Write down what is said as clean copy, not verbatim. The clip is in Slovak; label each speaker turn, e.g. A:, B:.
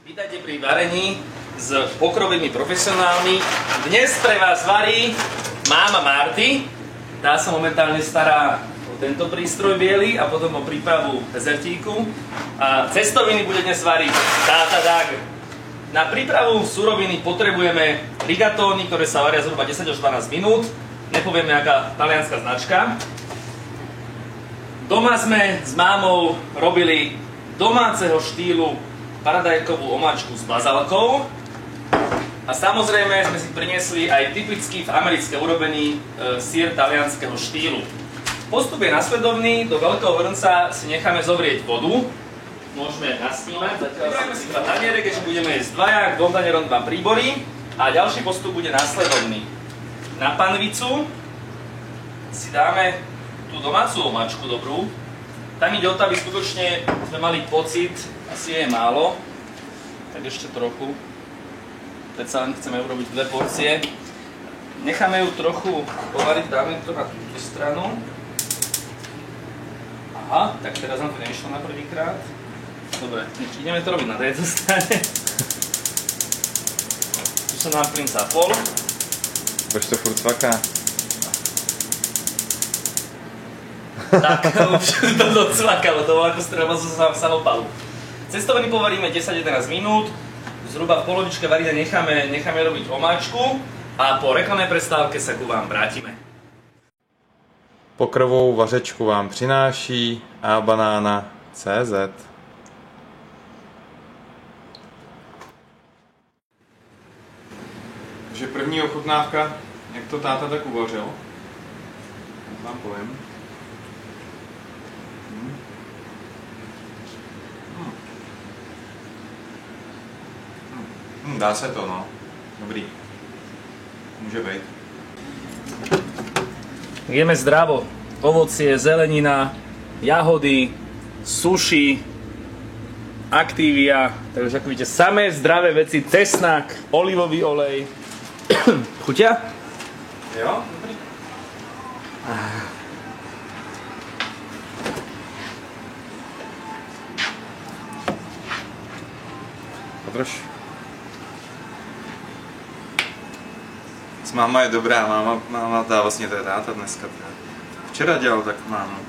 A: Vítajte pri varení s pokrovými profesionálmi. Dnes pre vás varí máma Marty. Tá sa momentálne stará o tento prístroj biely a potom o prípravu dezertíku. A cestoviny bude dnes variť táta Dag. Na prípravu suroviny potrebujeme rigatóny, ktoré sa varia zhruba 10 až 12 minút. Nepovieme, aká talianská značka. Doma sme s mámou robili domáceho štýlu paradajkovú omáčku s bazalkou. A samozrejme sme si priniesli aj typický v Amerike urobený syr talianskeho štýlu. Postup je nasledovný, do veľkého hrnca si necháme zovrieť vodu. Môžeme nasnímať, zatiaľ si dva taniere, keďže budeme jesť dvaja, k dvom tanierom dva príbory. A ďalší postup bude nasledovný. Na panvicu si dáme tú domácu omáčku dobrú. Tam ide o to, aby skutočne sme mali pocit, asi je málo, tak ešte trochu. Predsa len chceme urobiť 2 porcie. Necháme ju trochu povariť, dáme to na túto stranu. Aha, tak teraz nám to nevyšlo na prvýkrát. Dobre, ideme to robiť na tejto strane. Tu som nám plyn zapol.
B: Bož to furt cvaká.
A: Tak, už to docvakalo, to bolo ako strelba zo samopalu. Cestoviny povaríme 10-11 minút, zhruba v polovičke varenia necháme robiť omáčku a po reklamnej prestávke sa ku vám vrátime.
B: Pokrovou vařečku vám přináší abanana.cz. Takže první ochutnávka, jak to táta tak uvařil. Vám povím. Dá se to, no. Dobrý. Může být.
A: Jeme zdravo. Ovocie, zelenina, jahody, sushi, Activia. Takže ako vidíte, samé zdravé veci, cesnak, olivový olej. Chutia?
B: Jo, dobrý. Podrž. Máma je dobrá, máma dá vlastně, to je táta dneska. Včera dělal tak mámu.